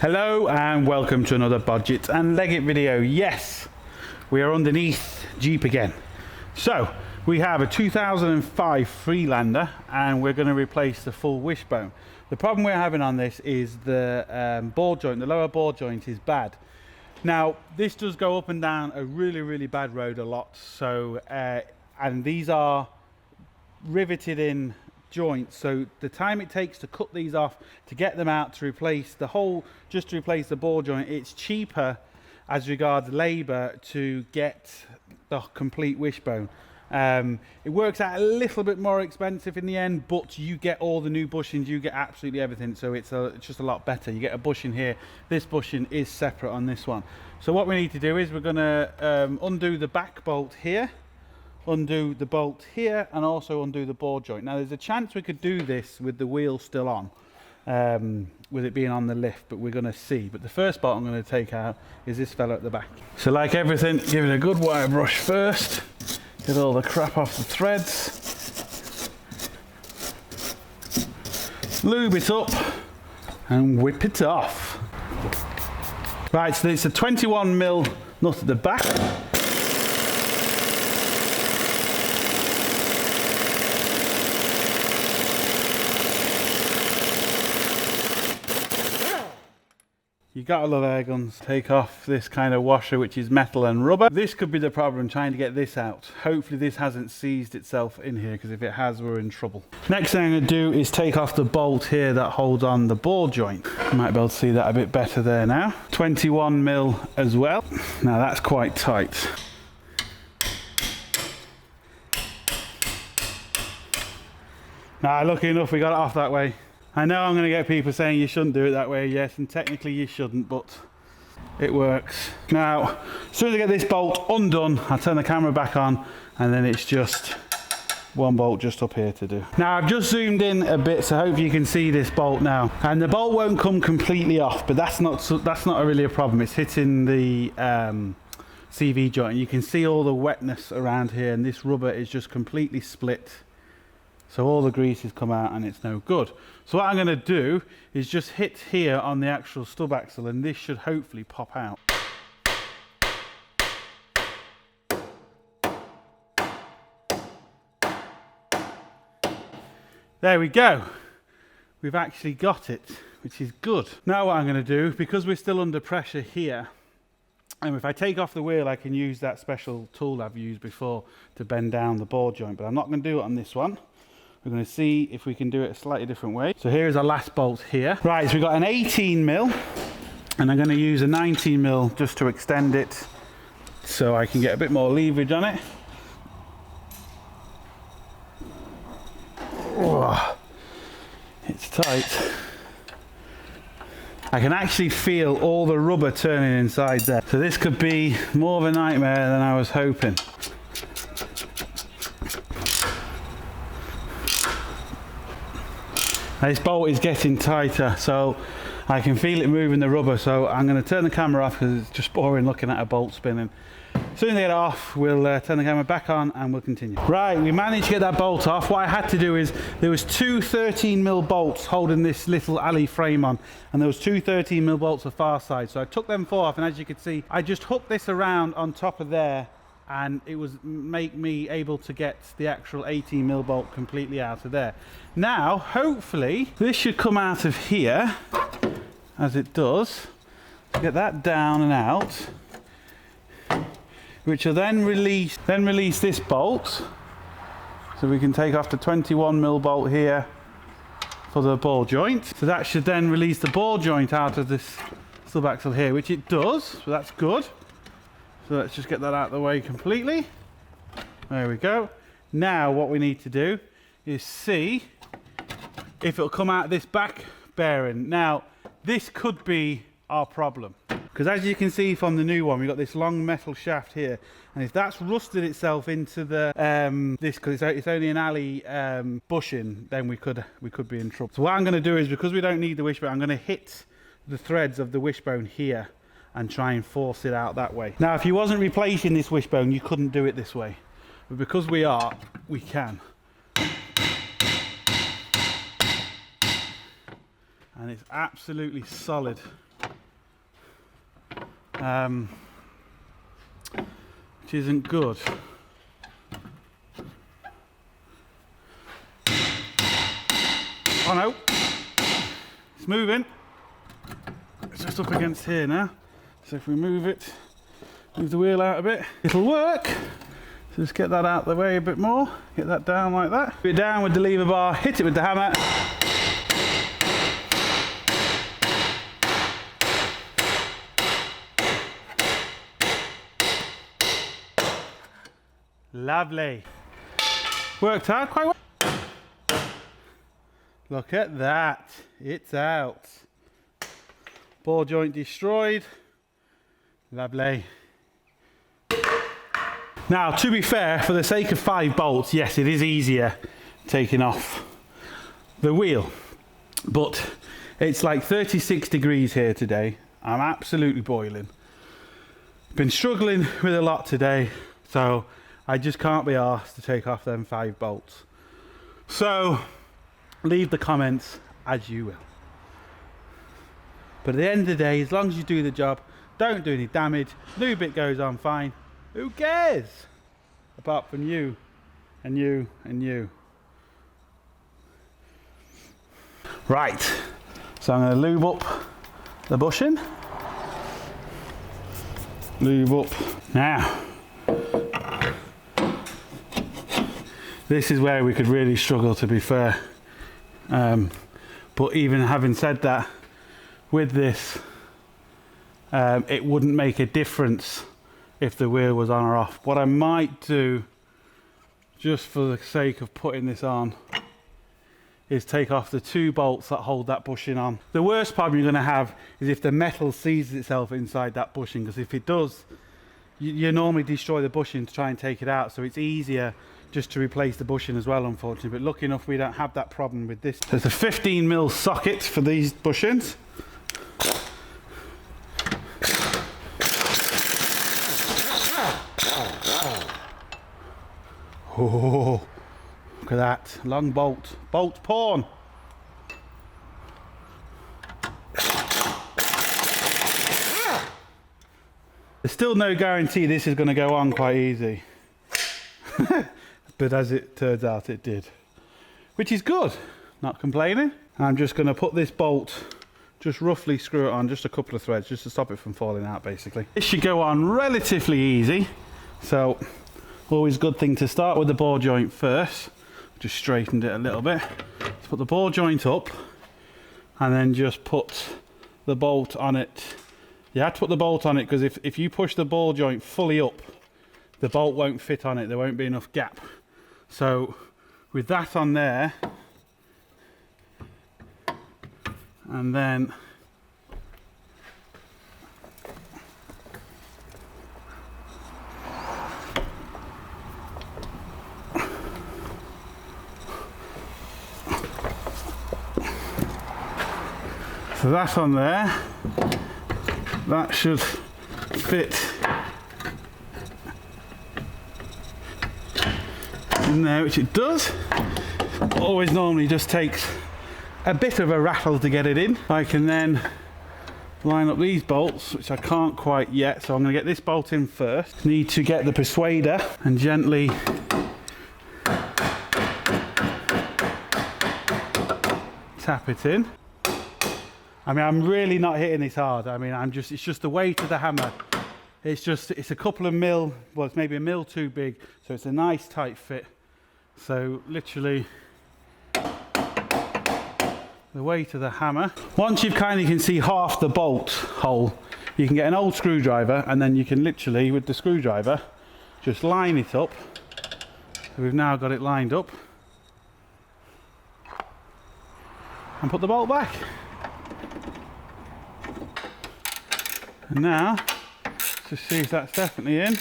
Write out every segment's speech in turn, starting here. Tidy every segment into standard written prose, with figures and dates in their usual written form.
Hello and welcome to another Bodgit and Leggit video. Yes, we are underneath Jeep again. So we have a 2005 Freelander and we're going to replace the full wishbone. The problem we're having on this is the ball joint, the lower ball joint is bad. Now this does go up and down a really bad road a lot. So and these are riveted in joints, so the time it takes to cut these off, to get them out, to replace the whole, just to replace the ball joint, it's cheaper as regards labor to get the complete wishbone. It works out a little bit more expensive in the end, but you get all the new bushings, you get absolutely everything, so it's just a lot better. You get a bushing here, this bushing is separate on this one. So what we need to do is we're going to undo the back bolt here, undo the bolt here, and also undo the ball joint. Now there's a chance we could do this with the wheel still on, with it being on the lift, but we're going to see. But the first bolt I'm going to take out is this fella at the back. So like everything, give it a good wire brush first, get all the crap off the threads, lube it up and whip it off. Right, so it's a 21mm nut at the back. You gotta love air guns. Take off this kind of washer, which is metal and rubber. This could be the problem, trying to get this out. Hopefully this hasn't seized itself in here, because if it has, we're in trouble. Next thing I'm gonna do is take off the bolt here that holds on the ball joint. You might be able to see that a bit better there now. 21mm as well. Now that's quite tight. Now, lucky enough we got it off that way. I know I'm going to get people saying you shouldn't do it that way, yes, and technically you shouldn't, but it works. Now, as soon as I get this bolt undone, I'll turn the camera back on, and then it's just one bolt just up here to do. Now, I've just zoomed in a bit, so hopefully you can see this bolt now. And the bolt won't come completely off, but that's not really a problem. It's hitting the CV joint, and you can see all the wetness around here, and this rubber is just completely split. So all the grease has come out and it's no good. So what I'm going to do is just hit here on the actual stub axle, and this should hopefully pop out. There we go. We've actually got it, which is good. Now what I'm going to do, because we're still under pressure here, and if I take off the wheel, I can use that special tool I've used before to bend down the ball joint, but I'm not going to do it on this one. We're going to see if we can do it a slightly different way. So here's our last bolt here. Right, so we've got an 18mm, and I'm going to use a 19mm just to extend it so I can get a bit more leverage on it. Oh, it's tight. I can actually feel all the rubber turning inside there. So this could be more of a nightmare than I was hoping. This bolt is getting tighter, so I can feel it moving the rubber, so I'm going to turn the camera off because it's just boring looking at a bolt spinning. As soon as I get it off, we'll turn the camera back on and we'll continue. Right, we managed to get that bolt off. What I had to do is, there was two 13mm bolts holding this little alley frame on, and there was two 13mm bolts the far side, so I took them four off, and as you can see, I just hooked this around on top of there, and it was make me able to get the actual 18mm bolt completely out of there. Now, hopefully, this should come out of here, as it does. Get that down and out, which will then release this bolt, so we can take off the 21mm bolt here for the ball joint. So that should then release the ball joint out of this stub axle here, which it does, so that's good. So let's just get that out of the way completely. There we go. Now what we need to do is see if it'll come out of this back bearing. Now this could be our problem, because as you can see from the new one, we've got this long metal shaft here, and if that's rusted itself into the this, because it's only an alley bushing, then we could be in trouble. So what I'm going to do is, because we don't need the wishbone, I'm going to hit the threads of the wishbone here and try and force it out that way. Now, if you wasn't replacing this wishbone, you couldn't do it this way, but because we are, we can. And it's absolutely solid. which isn't good. Oh no, it's moving. It's just up against here now. So if we move it, move the wheel out a bit, it'll work. So just get that out of the way a bit more. Get that down like that. Put it down with the lever bar, hit it with the hammer. Lovely. Worked out quite well. Look at that. It's out. Ball joint destroyed. Lovely. Now, to be fair, for the sake of 5 bolts, yes, it is easier taking off the wheel. But it's like 36 degrees here today. I'm absolutely boiling. Been struggling with a lot today, so I just can't be arsed to take off them 5 bolts. So, leave the comments as you will. But at the end of the day, as long as you do the job, don't do any damage, new bit goes on fine, who cares? Apart from you, and you, and you. Right, so I'm going to lube up the bushing. Lube up. Now, this is where we could really struggle, to be fair. But even having said that, with this, it wouldn't make a difference if the wheel was on or off. What I might do, just for the sake of putting this on, is take off the 2 bolts that hold that bushing on. The worst problem you're going to have is if the metal seizes itself inside that bushing, because if it does, you normally destroy the bushing to try and take it out, so it's easier just to replace the bushing as well, unfortunately. But lucky enough, we don't have that problem with this. There's a 15mm socket for these bushings. Oh, look at that long bolt. Bolt porn. There's still no guarantee this is going to go on quite easy. But as it turns out, it did. Which is good. Not complaining. I'm just going to put this bolt, just roughly screw it on, just a couple of threads, just to stop it from falling out, basically. This should go on relatively easy. So, always a good thing to start with the ball joint first. Just straightened it a little bit. Let's put the ball joint up, and then just put the bolt on it. You have to put the bolt on it, because if you push the ball joint fully up, the bolt won't fit on it. There won't be enough gap. So with that on there, and then so that's on there, that should fit in there, which it does. Always normally just takes a bit of a rattle to get it in. I can then line up these bolts, which I can't quite yet, so I'm going to get this bolt in first. Need to get the persuader and gently tap it in. I mean, I'm really not hitting this hard. I mean, it's just the weight of the hammer. It's a couple of mil, well, it's maybe a mil too big, so it's a nice tight fit. So literally the weight of the hammer. Once you've kind of can see half the bolt hole, you can get an old screwdriver, and then you can literally, with the screwdriver, just line it up. So we've now got it lined up. And put the bolt back. And now, let's just see if that's definitely in.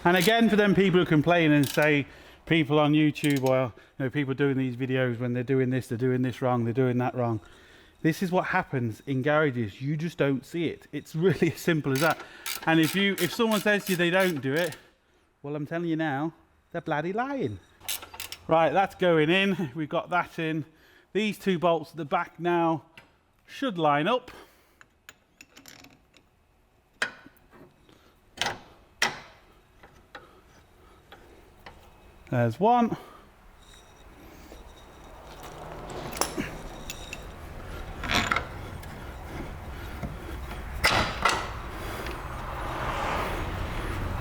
And again, for them people who complain and say, people on YouTube, or people doing these videos, when they're doing this wrong, they're doing that wrong. This is what happens in garages. You just don't see it. It's really as simple as that. And if someone says to you they don't do it, well, I'm telling you now, they're bloody lying. Right, that's going in. We've got that in. these two bolts at the back now should line up. There's one.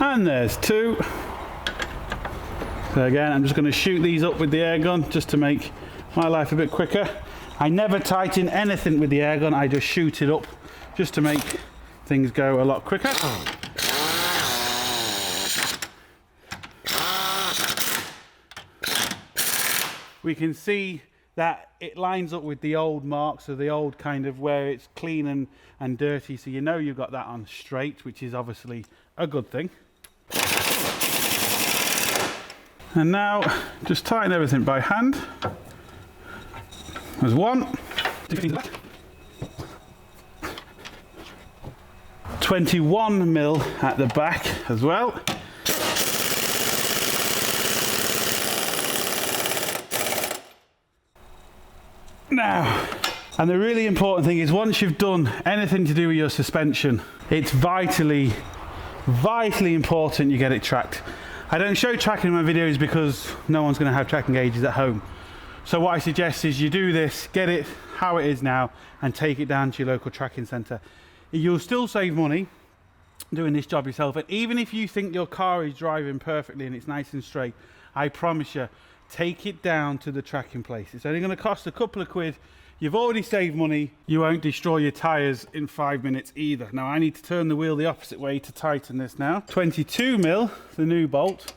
And there's two. So again, I'm just going to shoot these up with the air gun just to make my life a bit quicker. I never tighten anything with the air gun, I just shoot it up just to make things go a lot quicker. We can see that it lines up with the old marks, so the old kind of where it's clean and dirty, so you know you've got that on straight, which is obviously a good thing. And now just tighten everything by hand. There's one. 21 mil at the back as well. Now, and the really important thing is once you've done anything to do with your suspension, it's vitally important you get it tracked. I don't show tracking in my videos because no one's going to have tracking gauges at home. So what I suggest is you do this, get it how it is now, and take it down to your local tracking centre. You'll still save money doing this job yourself, and even if you think your car is driving perfectly and it's nice and straight, I promise you, take it down to the tracking place. It's only going to cost a couple of quid. You've already saved money. You won't destroy your tyres in 5 minutes either. Now I need to turn the wheel the opposite way to tighten this now. 22 mil, the new bolt,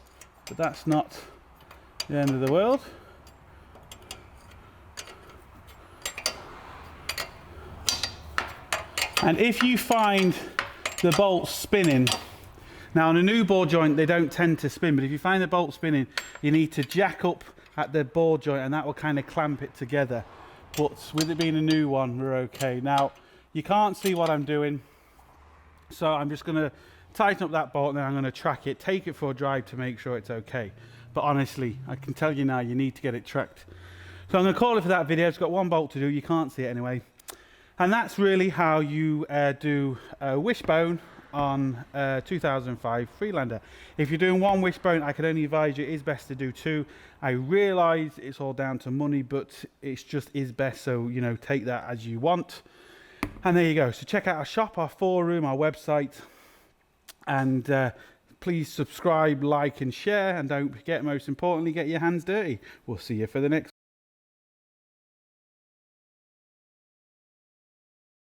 but that's not the end of the world. And if you find the bolts spinning, now on a new ball joint they don't tend to spin, but if you find the bolt spinning, you need to jack up at the ball joint and that will kind of clamp it together. But with it being a new one, we're okay. Now, you can't see what I'm doing, so I'm just going to tighten up that bolt and then I'm going to track it, take it for a drive to make sure it's okay. But honestly, I can tell you now, you need to get it tracked. So I'm going to call it for that video. It's got one bolt to do, you can't see it anyway. And that's really how you do a wishbone on 2005 Freelander. If you're doing one wishbone, I can only advise you it is best to do two. I realise it's all down to money, but it's just is best, so you know, take that as you want. And there you go. So check out our shop, our forum, our website, and please subscribe, like and share, and don't forget, most importantly, get your hands dirty. We'll see you for the next